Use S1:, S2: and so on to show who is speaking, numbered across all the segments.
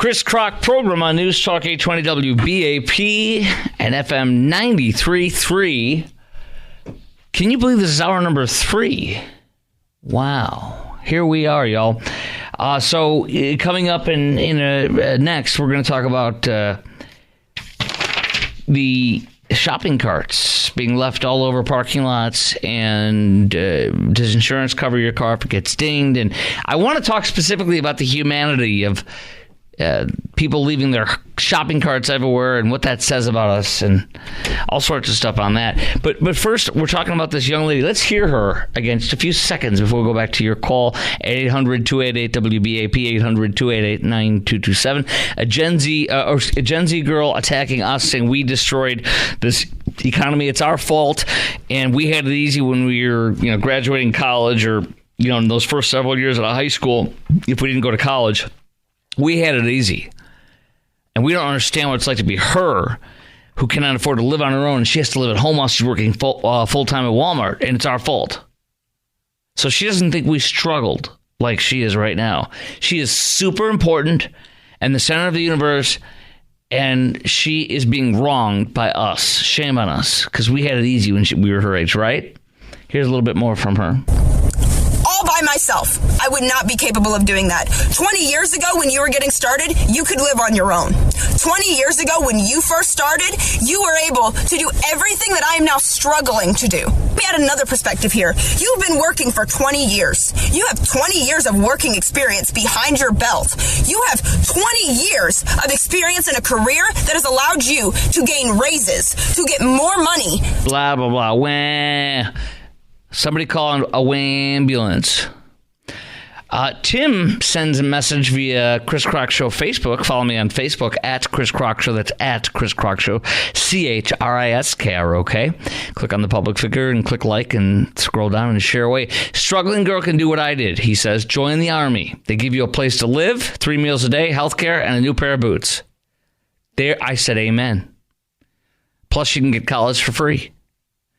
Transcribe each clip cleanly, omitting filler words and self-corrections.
S1: Chris Krok program on News Talk 820 WBAP and FM 93.3. Can you believe this is hour number 3? Wow. Here we are, y'all. So coming up in next, we're going to talk about the shopping carts being left all over parking lots, and does insurance cover your car if it gets dinged? And I want to talk specifically about the humanity of people leaving their shopping carts everywhere and what that says about us and all sorts of stuff on that. But first, we're talking about this young lady. Let's hear her again just a few seconds before we go back to your call at 800-288-WBAP, 800-288-9227. A Gen Z girl attacking us, saying we destroyed this economy. It's our fault, and we had it easy when we were, graduating college, or, in those first several years of high school, if we didn't go to college. We had it easy, and we don't understand what it's like to be her, who cannot afford to live on her own, and she has to live at home while she's working full-time at Walmart, and it's our fault. So she doesn't think we struggled like she is right now. She is super important and the center of the universe, and she is being wronged by us. Shame on us, because we had it easy when we were her age, right? Here's a little bit more from her.
S2: By myself, I would not be capable of doing that. 20 years ago, when you were getting started, you could live on your own. 20 years ago, when you first started, you were able to do everything that I am now struggling to do. We had another perspective here. You've been working for 20 years. You have 20 years of working experience behind your belt. You have 20 years of experience in a career that has allowed you to gain raises, to get more money.
S1: Blah, blah, blah. Wah. Somebody call a ambulance. Tim sends a message via Chris Krok Show Facebook. Follow me on Facebook at Chris Krok Show. That's at Chris Krok Show. CHRISKROK. Click on the public figure and click like and scroll down and share away. Struggling girl can do what I did. He says, join the Army. They give you a place to live, 3 meals a day, health care, and a new pair of boots. There, I said amen. Plus, you can get college for free.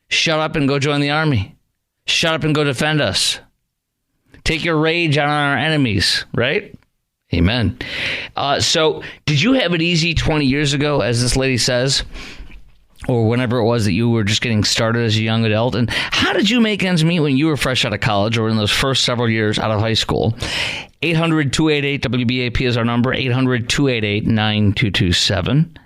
S1: Shut up and go join the Army. Shut up and go defend us. Take your rage out on our enemies, right? Amen. So did you have it easy 20 years ago, as this lady says, or whenever it was that you were just getting started as a young adult? And how did you make ends meet when you were fresh out of college or in those first several years out of high school? 800-288-WBAP is our number, 800-288-9227.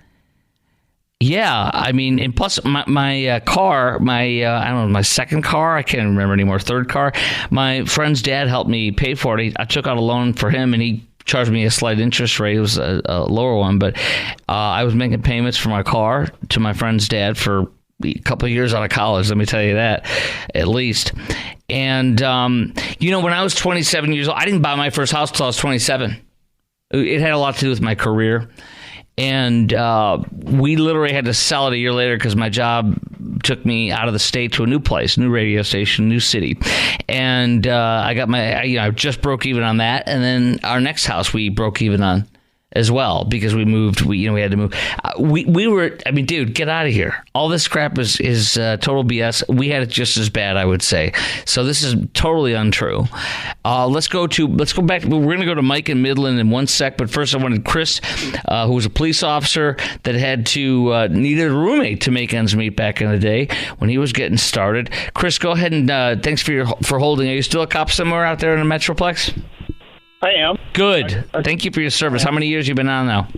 S1: Yeah, I mean, and plus my car, I don't know, my second car, I can't remember anymore, third car, my friend's dad helped me pay for it. I took out a loan for him, and he charged me a slight interest rate. It was a lower one, but I was making payments for my car to my friend's dad for a couple of years out of college, let me tell you that, at least. And, when I was 27 years old, I didn't buy my first house until I was 27. It had a lot to do with my career. And we literally had to sell it a year later because my job took me out of the state to a new place, new radio station, new city. And I got I just broke even on that. And then our next house we broke even on as well, because we moved. We had to move. We were. I mean, dude, get out of here. All this crap is total BS. We had it just as bad, I would say. So this is totally untrue. Let's go back. We're going to go to Mike in Midland in one sec. But first, I wanted Chris, who was a police officer that had to needed a roommate to make ends meet back in the day when he was getting started. Chris, go ahead and thanks for holding. Are you still a cop somewhere out there in the Metroplex?
S3: I am.
S1: Good. Thank you for your service. How many years have you been on now?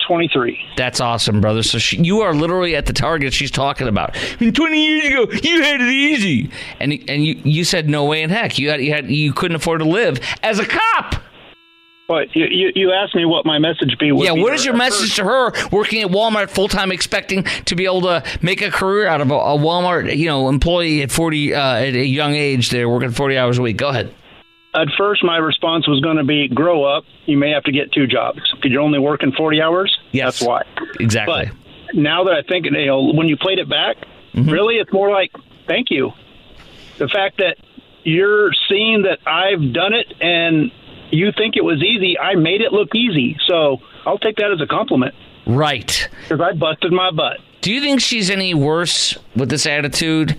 S3: 23.
S1: That's awesome, brother. So you are literally at the target she's talking about. I mean, 20 years ago, you had it easy. And you said no way in heck. You couldn't afford to live as a cop.
S3: But you asked me what my message would be.
S1: Yeah, what is your message to her working at Walmart full-time, expecting to be able to make a career out of a Walmart employee at 40 at a young age there, working 40 hours a week? Go ahead.
S3: At first, my response was going to be, grow up. You may have to get 2 jobs. If you're only working 40 hours,
S1: yes,
S3: that's why.
S1: Exactly.
S3: But now that I think, when you played it back, really, it's more like, thank you. The fact that you're seeing that I've done it and you think it was easy, I made it look easy. So I'll take that as a compliment.
S1: Right.
S3: Because I busted my butt.
S1: Do you think she's any worse with this attitude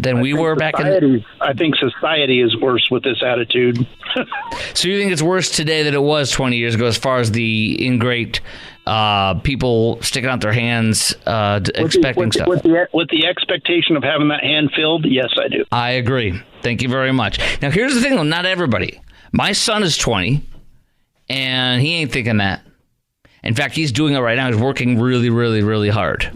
S1: than we were back in.
S3: I think society is worse with this attitude.
S1: So you think it's worse today than it was 20 years ago, as far as the ingrate people sticking out their hands, expecting stuff?
S3: With the expectation of having that hand filled, yes, I do.
S1: I agree. Thank you very much. Now, here's the thing, though. Not everybody. My son is 20, and he ain't thinking that. In fact, he's doing it right now. He's working really, really, really hard.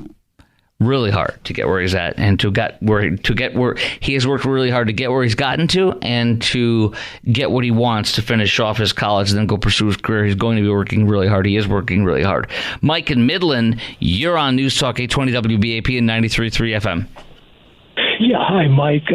S1: Really hard to get where he's at, and to get where he has worked really hard to get where he's gotten to, and to get what he wants to finish off his college and then go pursue his career. He's going to be working really hard. He is working really hard. Mike in Midland, you're on News Talk 820 WBAP and 93.3 FM.
S4: Yeah, hi, Mike.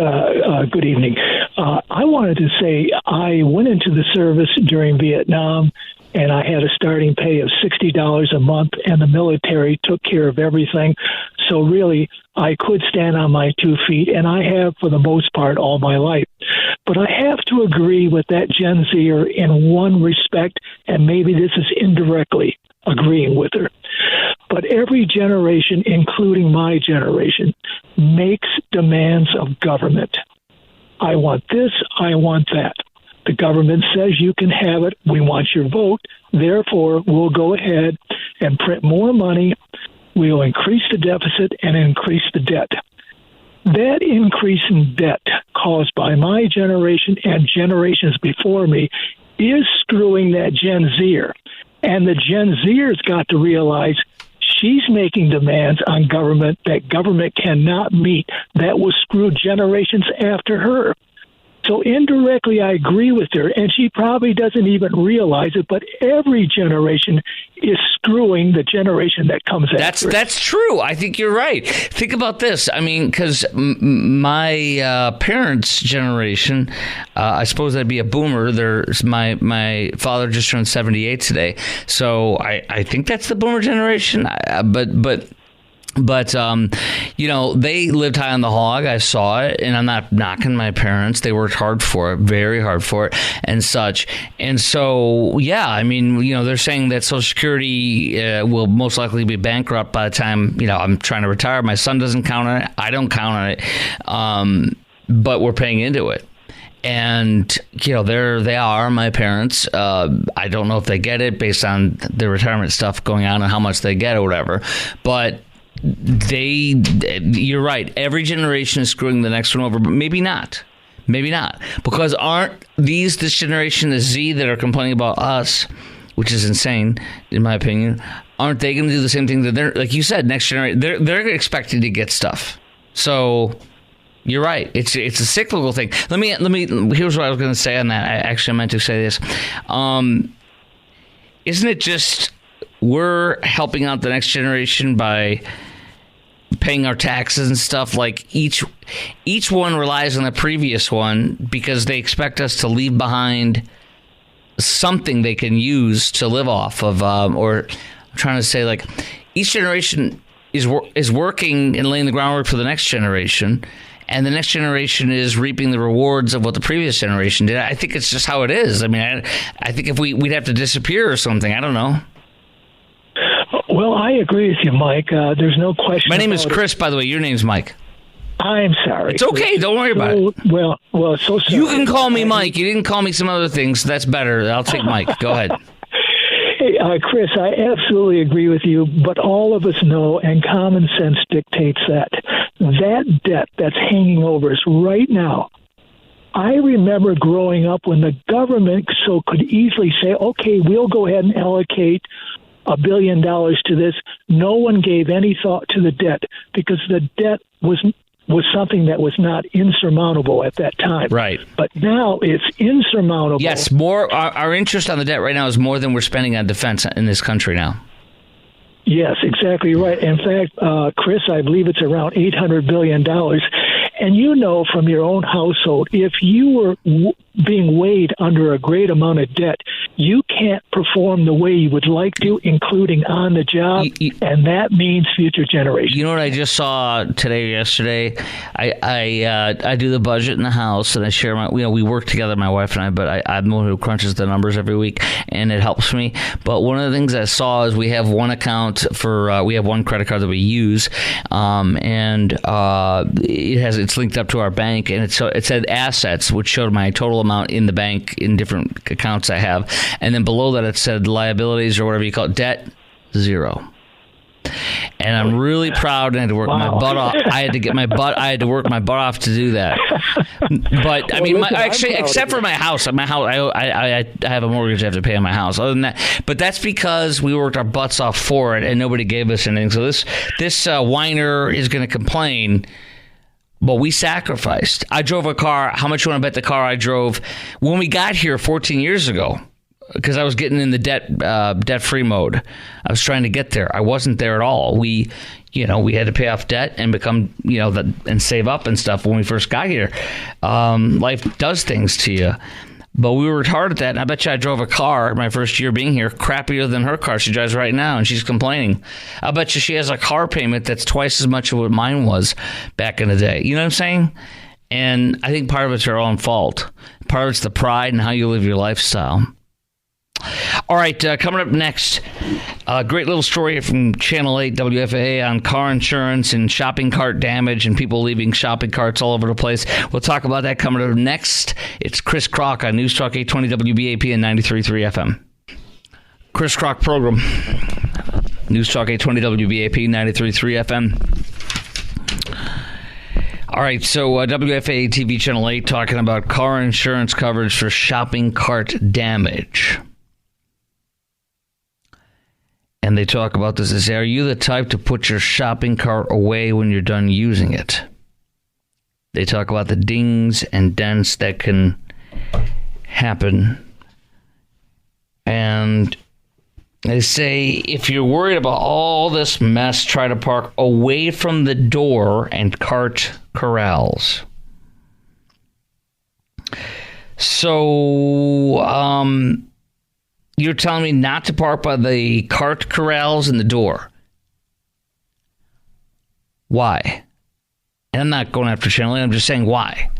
S4: Good evening. I wanted to say I went into the service during Vietnam, and I had a starting pay of $60 a month, and the military took care of everything. So really, I could stand on my 2 feet, and I have for the most part all my life. But I have to agree with that Gen Zer in one respect, and maybe this is indirectly agreeing with her. But every generation, including my generation, makes demands of government. I want this, I want that. The government says you can have it. We want your vote. Therefore, we'll go ahead and print more money. We'll increase the deficit and increase the debt. That increase in debt caused by my generation and generations before me is screwing that Gen Zer. And the Gen Zer's got to realize she's making demands on government that government cannot meet, that will screw generations after her. So indirectly, I agree with her, and she probably doesn't even realize it, but every generation is screwing the generation that comes after.
S1: That's true. I think you're right. Think about this. I mean, because my parents' generation, I suppose that'd be a boomer. My father just turned 78 today, so I think that's the boomer generation. But they lived high on the hog. I saw it, and I'm not knocking my parents. They worked hard for it, very hard for it, and such. And so, yeah, I mean, they're saying that Social Security will most likely be bankrupt by the time, I'm trying to retire. My son doesn't count on it. I don't count on it. But we're paying into it. And, there they are, my parents. I don't know if they get it based on the retirement stuff going on and how much they get or whatever. But you're right. Every generation is screwing the next one over, but maybe not. Because aren't this generation, the Z, that are complaining about us, which is insane, in my opinion, aren't they going to do the same thing that they're, like you said, next generation, they're expecting to get stuff. So you're right. It's a cyclical thing. Let me, here's what I was going to say on that. I meant to say this. Isn't it just we're helping out the next generation by paying our taxes and stuff? Like each one relies on the previous one because they expect us to leave behind something they can use to live off of. Or I'm trying to say, like, each generation is working and laying the groundwork for the next generation, and the next generation is reaping the rewards of what the previous generation did. I think it's just how it is. I mean, I think if we'd have to disappear or something. I don't know.
S4: Well, I agree with you, Mike. There's no question.
S1: My name is Chris, by the way. Your name's Mike.
S4: I'm sorry.
S1: It's okay. Don't worry about it.
S4: Well, so sorry.
S1: You can call me Mike. You didn't call me some other things. That's better. I'll take Mike. Go ahead.
S4: Hey, Chris, I absolutely agree with you, but all of us know, and common sense dictates that debt that's hanging over us right now. I remember growing up when the government could easily say, okay, we'll go ahead and allocate $1 billion to this. No one gave any thought to the debt because the debt was something that was not insurmountable at that time.
S1: Right.
S4: But now it's insurmountable.
S1: Yes, our interest on the debt right now is more than we're spending on defense in this country now.
S4: Yes, exactly right. In fact, Chris, I believe it's around $800 billion. And from your own household, if you were being weighed under a great amount of debt, you can't perform the way you would like to, including on the job, and that means future generations.
S1: You know what I just saw today or yesterday? I do the budget in the house, and I share my. We work together, my wife and I. But I'm the one who crunches the numbers every week, and it helps me. But one of the things I saw is we have one account for we have one credit card that we use, and it's linked up to our bank, and it said assets, which showed my total amount in the bank in different accounts I have. And then below that, it said liabilities or whatever you call it, debt, 0. And I'm really proud. And I had to work my butt off. I had to work my butt off to do that. But I mean, except for my house, I have a mortgage I have to pay on my house. Other than that, but that's because we worked our butts off for it, and nobody gave us anything. So this whiner is going to complain. But we sacrificed. I drove a car. How much you want to bet the car I drove when we got here 14 years ago? Because I was getting in the debt-free mode. I was trying to get there. I wasn't there at all. We had to pay off debt and become, and save up and stuff when we first got here. Life does things to you. But we worked hard at that, and I bet you I drove a car my first year being here, crappier than her car she drives right now, and she's complaining. I bet you she has a car payment that's twice as much of what mine was back in the day. You know what I'm saying? And I think part of it's your own fault. Part of it's the pride and how you live your lifestyle. All right, coming up next, a great little story here from Channel 8 WFAA on car insurance and shopping cart damage and people leaving shopping carts all over the place. We'll talk about that coming up next. It's Chris Krok on News Talk 820 WBAP and 93.3 FM. Chris Krok program. News Talk 820 WBAP, 93.3 FM. All right, so WFAA TV Channel 8 talking about car insurance coverage for shopping cart damage. And they talk about this. They say, are you the type to put your shopping cart away when you're done using it? They talk about the dings and dents that can happen. And they say, if you're worried about all this mess, try to park away from the door and cart corrals. So, you're telling me not to park by the cart corrals and the door. Why? And I'm not going after Channel 8, I'm just saying why.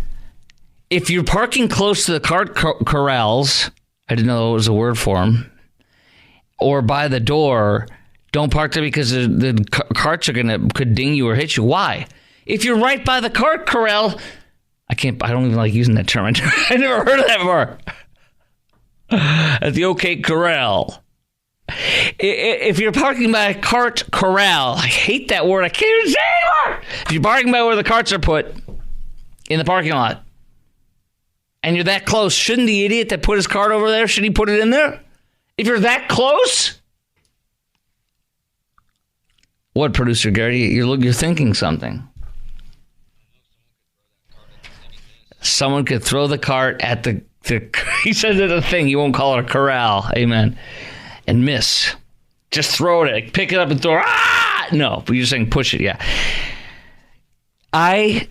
S1: If you're parking close to the cart corrals, I didn't know it was a word for them, or by the door, don't park there because the carts could ding you or hit you. Why? If you're right by the cart corral, I don't even like using that term. I never heard of that before. At the OK Corral. If you're parking by a cart corral, I hate that word. I can't even say it anymore. If you're parking by where the carts are put in the parking lot, and you're that close, shouldn't the idiot that put his cart over there, should he put it in there? If you're that close? What, producer Gary? You're thinking something. Someone could throw the cart at the he says it's a thing. You won't call it a corral. Amen. And miss. Just throw it. Pick it up and throw it. Ah! No, but you're saying push it. Yeah. I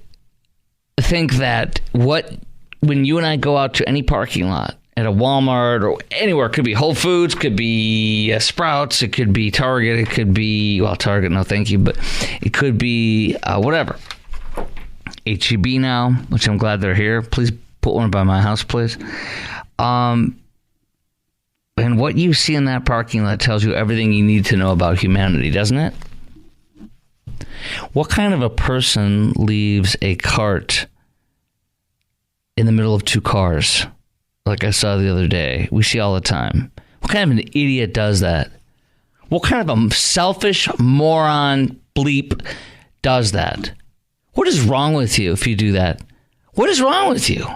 S1: think that when you and I go out to any parking lot at a Walmart or anywhere, it could be Whole Foods, could be Sprouts, it could be Target, it could be, Target, no thank you, but it could be whatever. H-E-B now, which I'm glad they're here. Please put one by my house, please. And what you see in that parking lot tells you everything you need to know about humanity, doesn't it? What kind of a person leaves a cart in the middle of two cars, like I saw the other day? We see all the time. What kind of an idiot does that? What kind of a selfish moron bleep does that? What is wrong with you if you do that? What is wrong with you?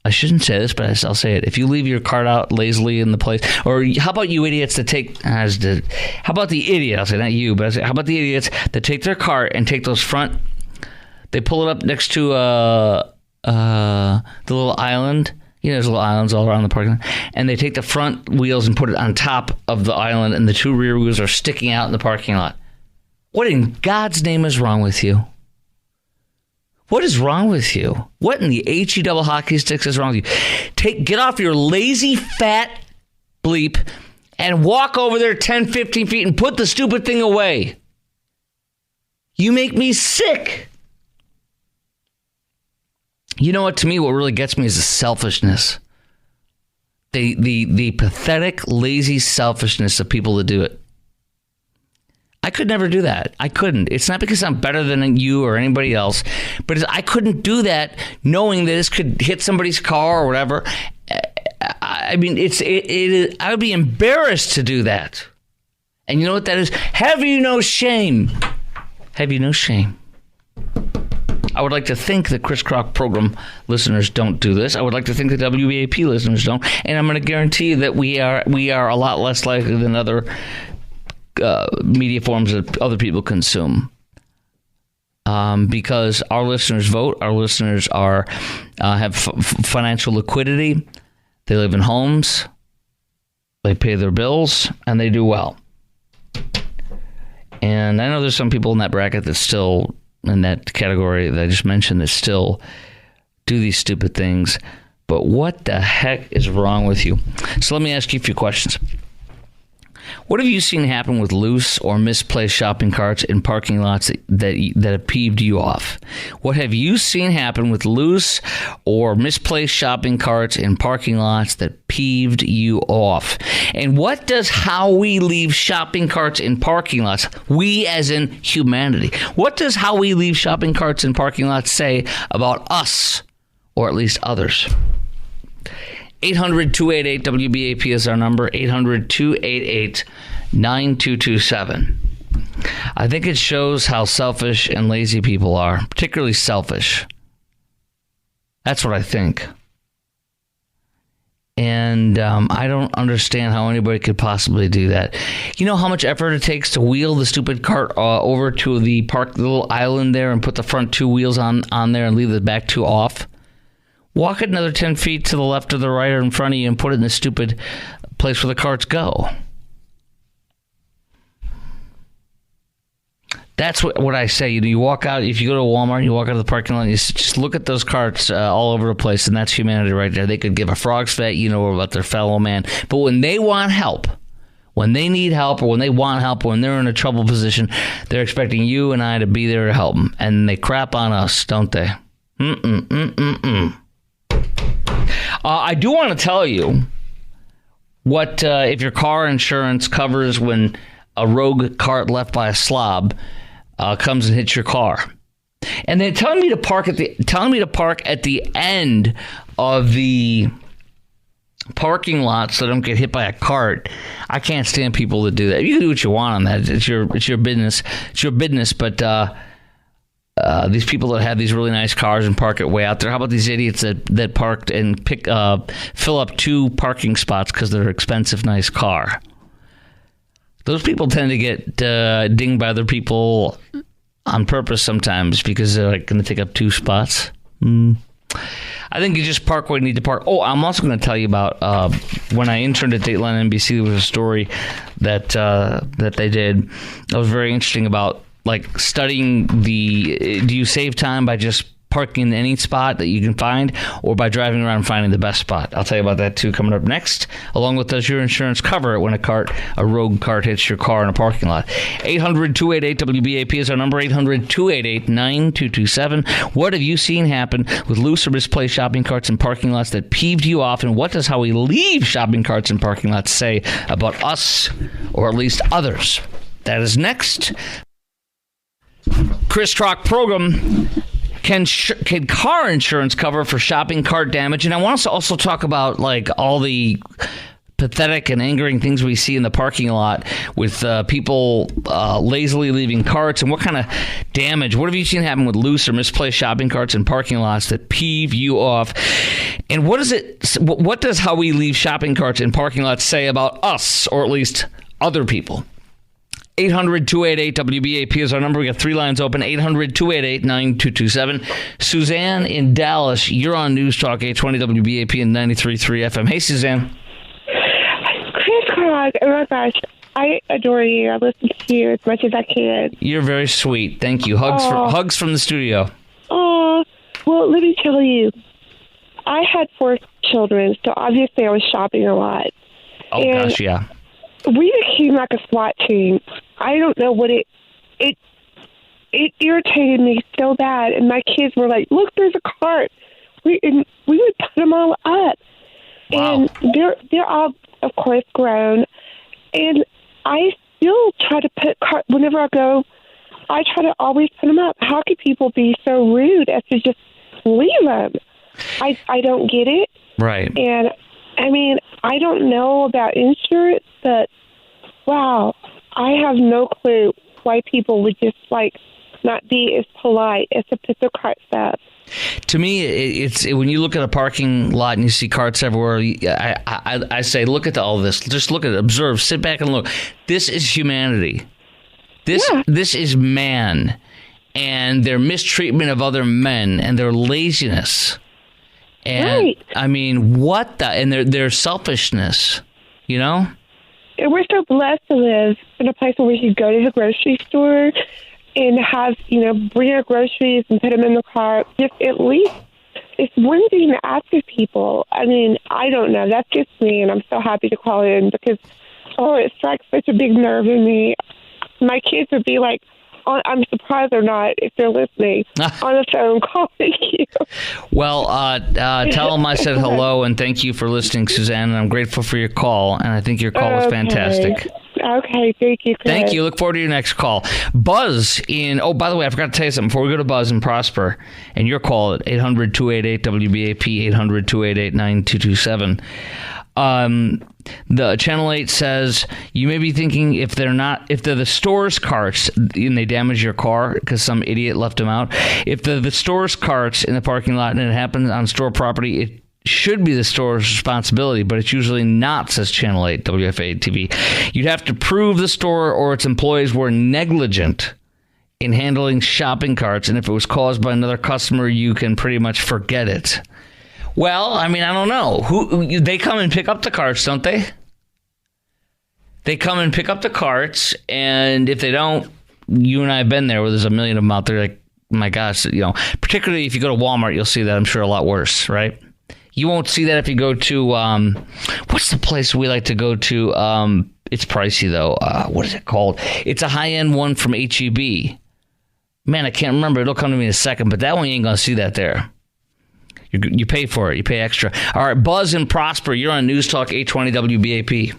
S1: I shouldn't say this, but I'll say it. If you leave your cart out lazily in the place, or how about you idiots that take, how about the idiot, I'll say not you, but how about the idiots that take their cart and take those front, they pull it up next to the little island. There's little islands all around the parking lot. And they take the front wheels and put it on top of the island, and the two rear wheels are sticking out in the parking lot. What in God's name is wrong with you? What is wrong with you? What in the HE double hockey sticks is wrong with you? Get off your lazy fat bleep and walk over there 10, 15 feet and put the stupid thing away. You make me sick. You know what? To me, what really gets me is the selfishness. The pathetic, lazy selfishness of people that do it. I could never do that. I couldn't. It's not because I'm better than you or anybody else, but I couldn't do that knowing that this could hit somebody's car or whatever. I mean, I would be embarrassed to do that. And you know what that is? Have you no shame? Have you no shame? I would like to think that Chris Krok program listeners don't do this. I would like to think that WBAP listeners don't. And I'm going to guarantee you that we are a lot less likely than other media forms that other people consume. Because our listeners vote. Our listeners have financial liquidity. They live in homes. They pay their bills. And they do well. And I know there's some people in that bracket that still, in that category that I just mentioned, that still do these stupid things. But what the heck is wrong with you? So let me ask you a few questions. What have you seen happen with loose or misplaced shopping carts in parking lots that have peeved you off? What have you seen happen with loose or misplaced shopping carts in parking lots that peeved you off? And what does how we leave shopping carts in parking lots, we as in humanity, what does how we leave shopping carts in parking lots say about us, or at least others? 800-288-WBAP is our number, 800-288-9227. I think it shows how selfish and lazy people are, particularly selfish. That's what I think. And I don't understand how anybody could possibly do that. You know how much effort it takes to wheel the stupid cart over to the park, the little island there, and put the front two wheels on there and leave the back two off? Walk it another 10 feet to the left or the right or in front of you and put it in the stupid place where the carts go. That's what I say. You walk out, if you go to Walmart, you walk out of the parking lot, and you just look at those carts all over the place, and that's humanity right there. They could give a frog's fit, about their fellow man. But when they want help, when they need help, or when they want help, or when they're in a trouble position, they're expecting you and I to be there to help them. And they crap on us, don't they? I do want to tell you what if your car insurance covers when a rogue cart left by a slob comes and hits your car. And they're telling me to park at the end of the parking lot so I don't get hit by a cart. I can't stand people that do that. You can do what you want on that. It's your business. It's your business, but these people that have these really nice cars and park it way out there. How about these idiots that parked and fill up two parking spots because they're expensive, nice car? Those people tend to get dinged by other people on purpose sometimes because they're going to take up two spots. I think you just park where you need to park. Oh, I'm also going to tell you about when I interned at Dateline NBC. There was a story that they did that was very interesting about studying do you save time by just parking in any spot that you can find or by driving around and finding the best spot? I'll tell you about that too coming up next, along with does your insurance cover it when a rogue cart hits your car in a parking lot? 800-288-WBAP is our number, 800-288-9227. What have you seen happen with loose or misplaced shopping carts in parking lots that peeved you off, and what does how we leave shopping carts in parking lots say about us, or at least others? That is next. Chris Krok program. Can car insurance cover for shopping cart damage? And I want us to also talk about all the pathetic and angering things we see in the parking lot with people lazily leaving carts, and what kind of damage. What have you seen happen with loose or misplaced shopping carts in parking lots that peeve you off? And what does how we leave shopping carts in parking lots say about us, or at least other people? 800-288-WBAP is our number. We got three lines open, 800-288-9227. Suzanne in Dallas, you're on News Talk 820 WBAP and 93.3 FM. Hey, Suzanne.
S5: Chris Krog, oh my gosh, I adore you. I listen to you as much as I can.
S1: You're very sweet. Thank you. Hugs from the studio.
S5: Oh, Well, let me tell you, I had 4 children, so obviously I was shopping a lot.
S1: Oh,
S5: and
S1: gosh, yeah.
S5: we became like a SWAT team. I don't know what it irritated me so bad. And my kids were like, "Look, there's a cart." We would put them all up,
S1: Wow.
S5: and they're all, of course, grown. And I still try to put whenever I go. I try to always put them up. How could people be so rude as to just leave them? I don't get it.
S1: Right.
S5: And I mean, I don't know about insurance, but wow, I have no clue why people would just like not be as polite as to put their carts up.
S1: To me, it's when you look at a parking lot and you see carts everywhere. I say, look at all this. Just look at it, observe, sit back and look. This is humanity. This is man, and their mistreatment of other men and their laziness. And
S5: Right.
S1: I mean, what the and their selfishness, you know?
S5: And we're so blessed to live in a place where we could go to the grocery store and have, bring our groceries and put them in the cart. Just at least, it's one thing to ask of people. I mean, I don't know. That's just me, and I'm so happy to call in because, it strikes such a big nerve in me. My kids would be like, I'm surprised they're not, if they're listening, on the phone calling you.
S1: Well, tell them I said hello and thank you for listening, Suzanne. And I'm grateful for your call, and I think your call was fantastic.
S5: Okay, thank you, Chris.
S1: Thank you. Look forward to your next call. Buzz by the way, I forgot to tell you something before we go to Buzz and Prosper, and your call at 800-288-WBAP, 800-288-9227. The Channel 8 says you may be thinking if they're the store's carts and they damage your car because some idiot left them out. If they're the store's carts in the parking lot and it happens on store property, it should be the store's responsibility, but it's usually not, says Channel 8 WFA TV. You'd have to prove the store or its employees were negligent in handling shopping carts, and if it was caused by another customer, you can pretty much forget it. Well, I mean, I don't know. They come and pick up the carts, don't they? They come and pick up the carts, and if they don't, you and I have been there where there's a million of them out there. Like, my gosh, particularly if you go to Walmart, you'll see that, I'm sure, a lot worse, right? You won't see that if you go to, what's the place we like to go to? It's pricey, though. What is it called? It's a high-end one from H-E-B. Man, I can't remember. It'll come to me in a second, but that one you ain't going to see that there. You pay for it. You pay extra. All right, Buzz and Prosper, you're on News Talk 820 WBAP.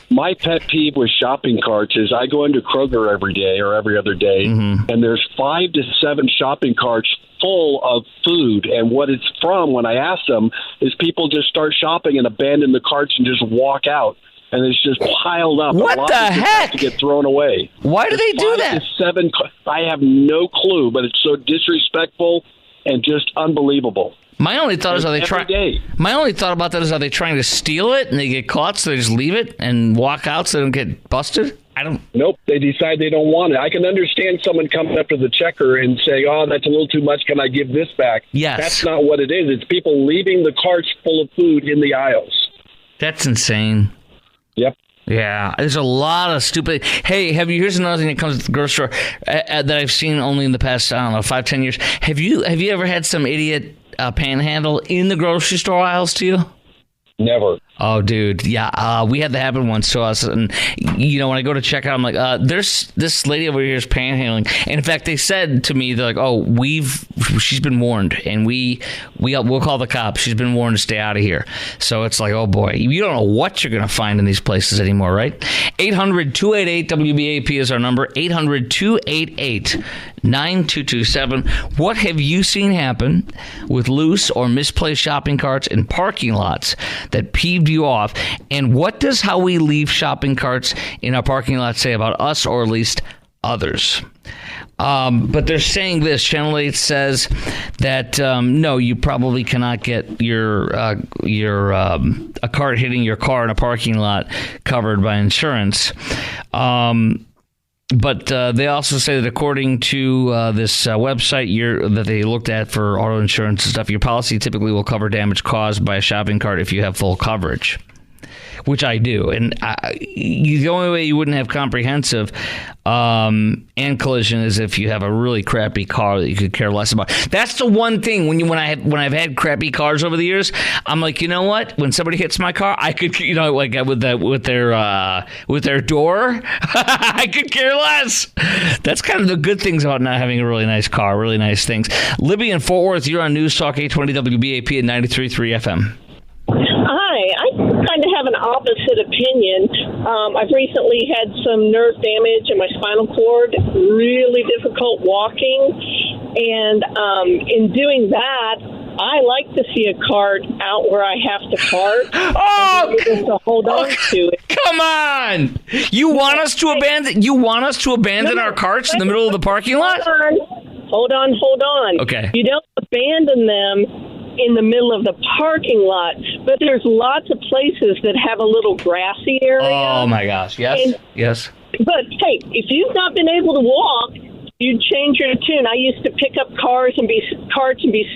S6: My pet peeve with shopping carts is I go into Kroger every day or every other day, and there's 5 to 7 shopping carts full of food. And what it's from, when I ask them, is people just start shopping and abandon the carts and just walk out. And it's just piled up.
S1: What the heck?
S6: Have to get thrown away.
S1: Why do they do that?
S6: 5 to 7. I have no clue, but it's so disrespectful and just unbelievable.
S1: My only thought is, My only thought about that is, are they trying to steal it and they get caught, so they just leave it and walk out so they don't get busted?
S6: Nope. They decide they don't want it. I can understand someone coming up to the checker and saying, "Oh, that's a little too much. Can I give this back?"
S1: Yes.
S6: That's not what it is. It's people leaving the carts full of food in the aisles.
S1: That's insane.
S6: Yep.
S1: Yeah, there's a lot of stupid. Hey, here's another thing that comes to the grocery store that I've seen only in the past, 5-10 years. Have you ever had some idiot panhandle in the grocery store aisles to you?
S6: Never.
S1: Oh, dude. Yeah. We had that happen once to us. And, when I go to check out, I'm like, there's this lady over here is panhandling. And in fact, they said to me, they're like, oh, she's been warned and we'll call the cops. She's been warned to stay out of here. So it's like, oh boy, you don't know what you're going to find in these places anymore, right? 800-288-WBAP is our number. 800-288-9227. What have you seen happen with loose or misplaced shopping carts in parking lots that peeved you off? And what does how we leave shopping carts in our parking lot say about us, or at least others? But they're saying this. Channel 8 says that no, you probably cannot get a cart hitting your car in a parking lot covered by insurance. But they also say that according to this website that they looked at for auto insurance and stuff, your policy typically will cover damage caused by a shopping cart if you have full coverage. which I do. And the only way you wouldn't have comprehensive and collision is if you have a really crappy car that you could care less about. That's the one thing when I've had crappy cars over the years, I'm like, you know what? When somebody hits my car, I could, like with their door, I could care less. That's kind of the good things about not having a really nice car, really nice things. Libby in Fort Worth, you're on News Talk 820 WBAP at 93.3 FM.
S7: Hi, I kind of have an opposite opinion. I've recently had some nerve damage in my spinal cord, really difficult walking, and in doing that, I like to see a cart out where I have to park.
S1: Oh,
S7: to hold on to it.
S1: Come on! You want us to abandon our carts in the middle of the parking lot?
S7: Hold on.
S1: Okay.
S7: You don't abandon them in the middle of the parking lot, but there's lots of places that have a little grassy area.
S1: Oh my gosh! Yes.
S7: But hey, if you've not been able to walk, you'd change your tune. I used to pick up carts and be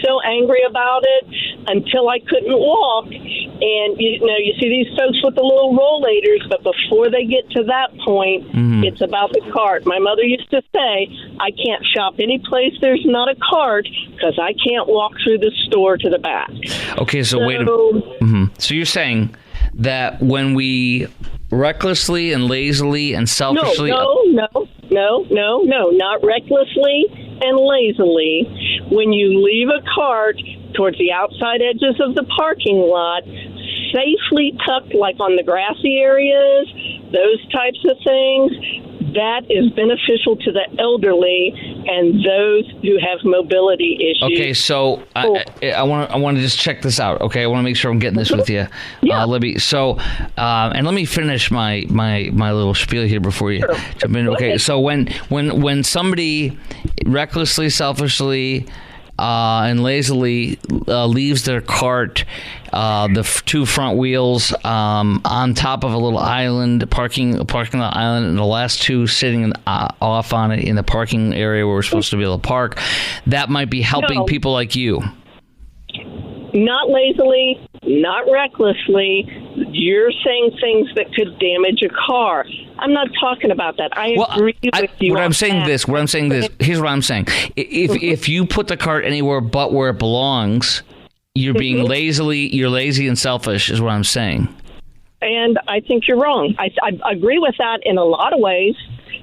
S7: so angry about it until I couldn't walk. And you see these folks with the little rollators, but before they get to that point, it's about the cart. My mother used to say, I can't shop any place there's not a cart because I can't walk through the store to the back.
S1: Okay, so wait a minute. So you're saying that when we recklessly and lazily and selfishly... No, not recklessly and lazily. When you leave a cart towards the outside edges of the parking lot, safely tucked like on the grassy areas, those types of things, that is beneficial to the elderly and those who have mobility issues. Okay, so I want to just check this out. Okay, I want to make sure I'm getting this with you, Libby. So, and let me finish my little spiel here before you jump in. Okay, so when somebody recklessly, selfishly, and lazily leaves their cart, the two front wheels on top of a little island, parking lot island, and the last two sitting off on it in the parking area where we're supposed to be able to park, that might be helping people like you.
S7: Not lazily, not recklessly. You're saying things that could damage a car. I'm not talking about that. I agree with you.
S1: What I'm saying this. Here's what I'm saying. If you put the cart anywhere but where it belongs, you're being you're lazy and selfish, is what I'm saying.
S7: And I think you're wrong. I agree with that in a lot of ways.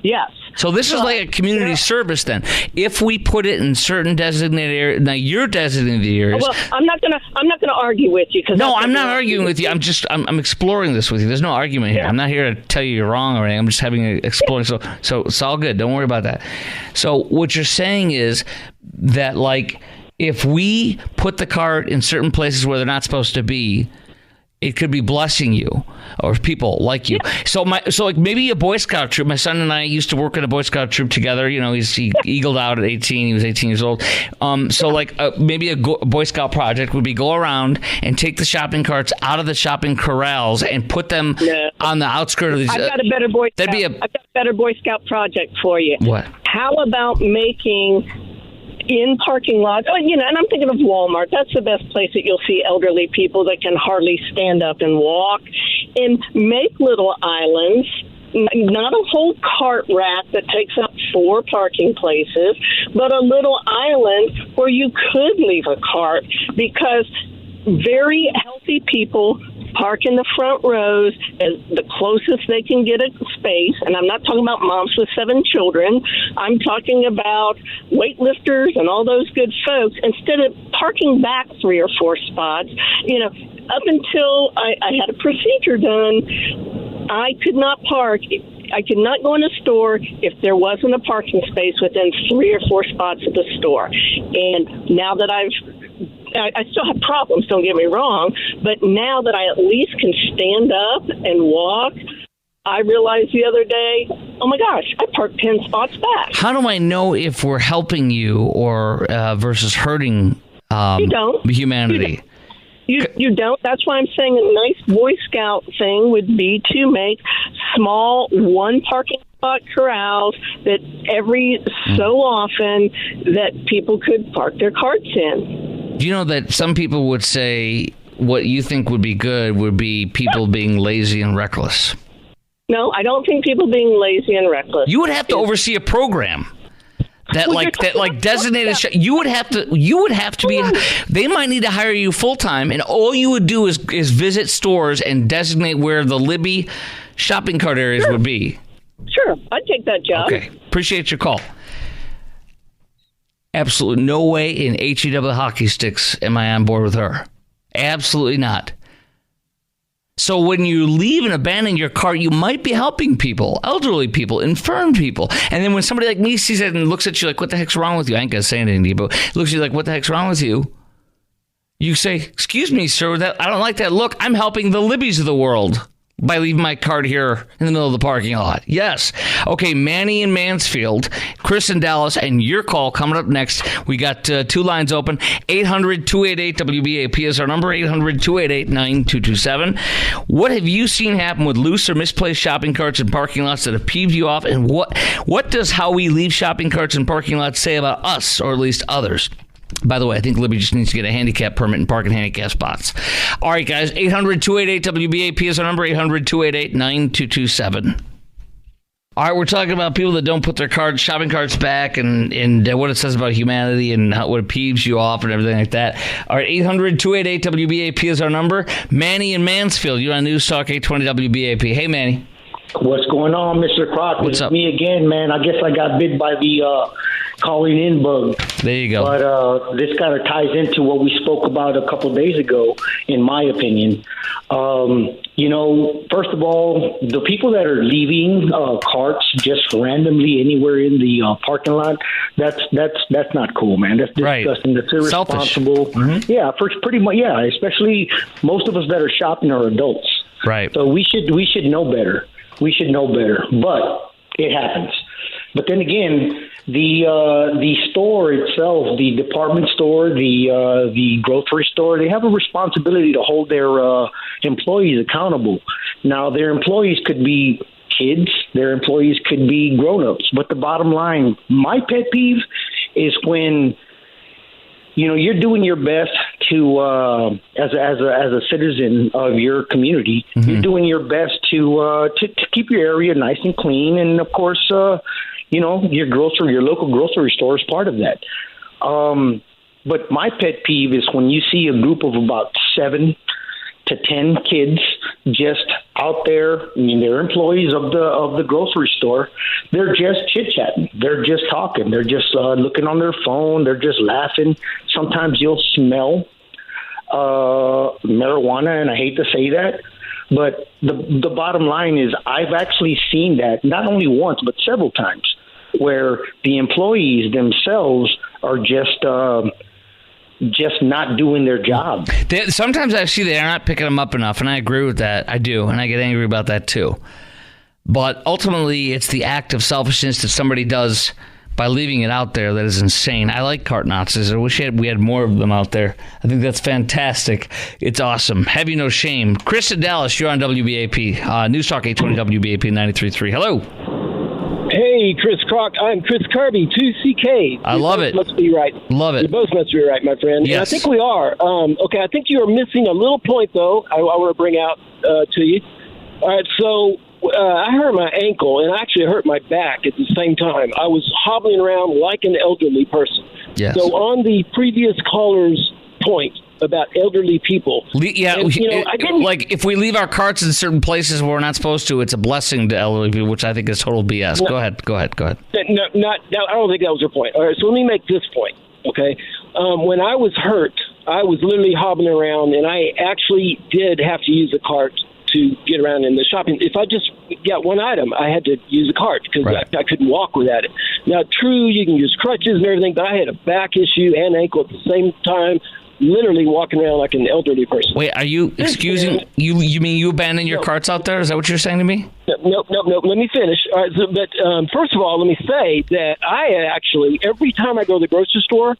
S7: Yes.
S1: So this is like a community service then. If we put it in certain designated areas, now you're designated areas.
S7: Well, I'm not gonna argue with you because
S1: no, I'm not arguing with you. I'm exploring this with you. There's no argument here. I'm not here to tell you you're wrong or anything. I'm just having an exploring. So it's all good. Don't worry about that. So what you're saying is that like if we put the cart in certain places where they're not supposed to be, it could be blessing you or people like you. Yeah. So like maybe a Boy Scout troop. My son and I used to work in a Boy Scout troop together. You know, he eagled out at 18. He was 18 years old. So like maybe a Boy Scout project would be go around and take the shopping carts out of the shopping corrals and put them on the outskirts of these.
S7: I've got a better Boy Scout. I've got a better Boy Scout project for you.
S1: What?
S7: How about making in parking lots, and I'm thinking of Walmart. That's the best place that you'll see elderly people that can hardly stand up and walk, and make little islands, not a whole cart rack that takes up 4 parking places, but a little island where you could leave a cart, because very healthy people park in the front rows as the closest they can get a space. And I'm not talking about moms with 7 children. I'm talking about weightlifters and all those good folks. Instead of parking back 3 or 4 spots, up until I had a procedure done, I could not park. I could not go in a store if there wasn't a parking space within 3 or 4 spots of the store. And now that I still have problems, don't get me wrong, but now that I at least can stand up and walk, I realized the other day, oh my gosh, I parked 10 spots back.
S1: How do I know if we're helping you or versus hurting
S7: you don't.
S1: Humanity?
S7: You don't. That's why I'm saying a nice Boy Scout thing would be to make small 1 parking spot corrals that every so often that people could park their carts in.
S1: Do you know that some people would say what you think would be good would be people being lazy and reckless.
S7: No, I don't think people being lazy and reckless.
S1: You would have to oversee a program that designated. You would have to be. They might need to hire you full time, and all you would do is visit stores and designate where the Libby shopping cart areas would be.
S7: Sure, I'd take that job.
S1: Okay, appreciate your call. Absolutely no way in HEW hockey sticks am I on board with her. Absolutely not. So when you leave and abandon your cart, you might be helping people, elderly people, infirm people. And then when somebody like me sees it and looks at you like, what the heck's wrong with you? I ain't going to say anything to you, but looks at you like, what the heck's wrong with you? You say, excuse me, sir, I don't like that look. I'm helping the Libbies of the world by leaving my cart here in the middle of the parking lot. Yes. Okay, Manny in Mansfield, Chris in Dallas, and your call coming up next. We got 2 lines open. 800-288-WBAP is our number, 800-288-9227. What have you seen happen with loose or misplaced shopping carts in parking lots that have peeved you off? And what does how we leave shopping carts in parking lots say about us, or at least others? By the way, I think Libby just needs to get a handicap permit and park in handicap spots. All right, guys, 800-288-WBAP is our number, 800-288-9227. All right, we're talking about people that don't put their shopping carts back and what it says about humanity and what it peeves you off and everything like that. All right, 800-288-WBAP is our number. Manny in Mansfield, you're on News Talk 820 WBAP. Hey, Manny.
S8: What's going on, Mr. Krok?
S1: What's up?
S8: Me again, man. I guess I got bit by the calling in bug.
S1: There you go.
S8: But this kind of ties into what we spoke about a couple of days ago, in my opinion. First of all, the people that are leaving carts just randomly anywhere in the parking lot, that's not cool, man. That's disgusting. That's irresponsible.
S1: Mm-hmm.
S8: Yeah, pretty much. Yeah, especially most of us that are shopping are adults.
S1: Right.
S8: So we should know better. We should know better, but it happens. But then again, the store itself, the department store, the grocery store, they have a responsibility to hold their employees accountable. Now, their employees could be kids, their employees could be grown-ups. But the bottom line, my pet peeve is when you're doing your best to as a citizen of your community, mm-hmm. You're doing your best to keep your area nice and clean, and of course, your local grocery store is part of that. But my pet peeve is when you see a group of about 7 to 10 kids just out there. I mean, they're employees of the grocery store. They're just chit-chatting. They're just talking. They're just looking on their phone. They're just laughing. Sometimes you'll smell marijuana, and I hate to say that, but the bottom line is I've actually seen that not only once but several times where the employees themselves are just not doing their job.
S1: Sometimes I see they're not picking them up enough, and I agree with that. I do, and I get angry about that too. But ultimately, it's the act of selfishness that somebody does by leaving it out there that is insane. I like cart Nazis. I wish we had more of them out there. I think that's fantastic. It's awesome. Have you no shame. Chris in Dallas, you're on WBAP. News Talk 820 WBAP 93.3. Hello.
S9: Hey, Chris Krok. I'm Chris Kirby, 2CK.
S1: I love it.
S9: Must be right.
S1: Love it.
S9: You both must be right, my friend.
S1: Yes.
S9: And I think we are. Okay, I think you are missing a little point, though, I want to bring out to you. All right, so I hurt my ankle, and I actually hurt my back at the same time. I was hobbling around like an elderly person.
S1: Yes.
S9: So on the previous caller's point about elderly people.
S1: Yeah,
S9: and, I didn't,
S1: like if we leave our carts in certain places where we're not supposed to, it's a blessing to elderly people, which I think is total BS.
S9: No,
S1: Go ahead.
S9: No, I don't think that was your point. All right, so let me make this point, okay? When I was hurt, I was literally hobbling around, and I actually did have to use a cart to get around in the shopping. If I just got one item, I had to use a cart because I couldn't walk without it. Now, true, you can use crutches and everything, but I had a back issue and ankle at the same time, literally walking around like an elderly person.
S1: Wait, are you excusing you mean you abandon your carts out there? Is that what you're saying to me?
S9: Nope. Let me finish. All right, but first of all, let me say that I actually, every time I go to the grocery store,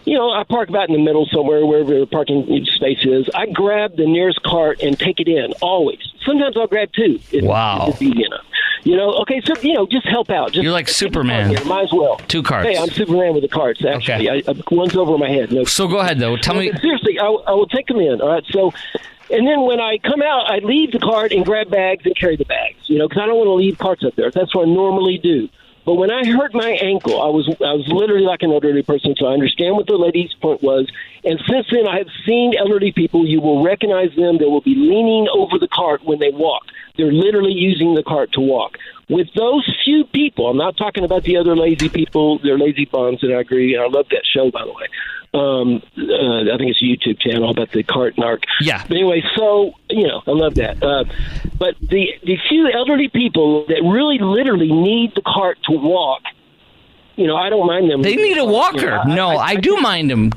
S9: I park about in the middle somewhere, wherever the parking space is. I grab the nearest cart and take it in, always. Sometimes I'll grab 2 if it's easy enough. Okay, so, just help out.
S1: You're like Superman.
S9: Might as well.
S1: 2 carts.
S9: Hey, I'm Superman with the carts, actually.
S1: Okay.
S9: One's over my head. No.
S1: So go ahead, though. Tell me.
S9: Seriously, I will take them in, all right? So, and then when I come out, I leave the cart and grab bags and carry the bags, because I don't want to leave carts up there. That's what I normally do. But when I hurt my ankle, I was literally like an elderly person, so I understand what the lady's point was. And since then, I have seen elderly people. You will recognize them. They will be leaning over the cart when they walk. They're literally using the cart to walk. With those few people, I'm not talking about the other lazy people. They're lazy bums, and I agree. And I love that show, by the way. I think it's a YouTube channel about the cart narc.
S1: Yeah.
S9: But anyway, so, I love that. But the few elderly people that really literally need the cart to walk, I don't mind them.
S1: They need a walker. I do mind them.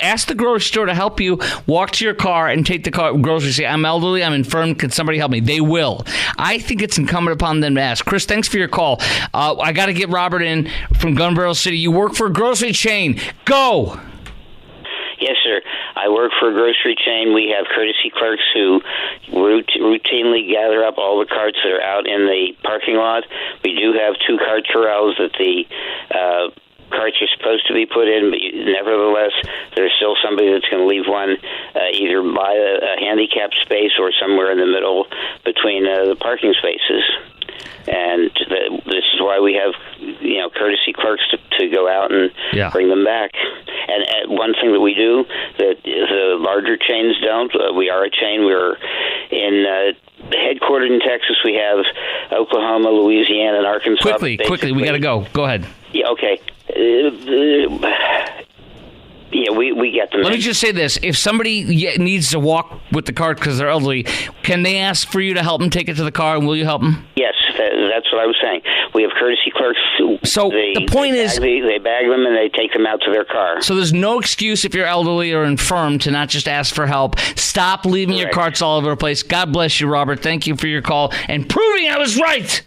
S1: Ask the grocery store to help you walk to your car and take the grocery. Say, I'm elderly, I'm infirm, can somebody help me? They will. I think it's incumbent upon them to ask. Chris, thanks for your call. I got to get Robert in from Gun Barrel City. You work for a grocery chain. Go.
S10: Yes, sir. I work for a grocery chain. We have courtesy clerks who routinely gather up all the carts that are out in the parking lot. We do have 2 cart corrals that the carts are supposed to be put in, but nevertheless, there's still somebody that's going to leave one either by a handicapped space or somewhere in the middle between the parking spaces. And this is why we have, courtesy clerks to go out and bring them back. And one thing that we do that the larger chains don't, we are a chain. We're in headquartered in Texas. We have Oklahoma, Louisiana, and Arkansas.
S1: Quickly, we got to go. Go ahead.
S10: Yeah, okay. We get them.
S1: Let me just say this. If somebody needs to walk with the cart because they're elderly, can they ask for you to help them take it to the car, and will you help them?
S10: Yes, that's what I was saying. We have courtesy clerks.
S1: So the point is...
S10: They bag them and they take them out to their car.
S1: So there's no excuse if you're elderly or infirm to not just ask for help. Stop leaving your carts all over the place. God bless you, Robert. Thank you for your call and proving I was right.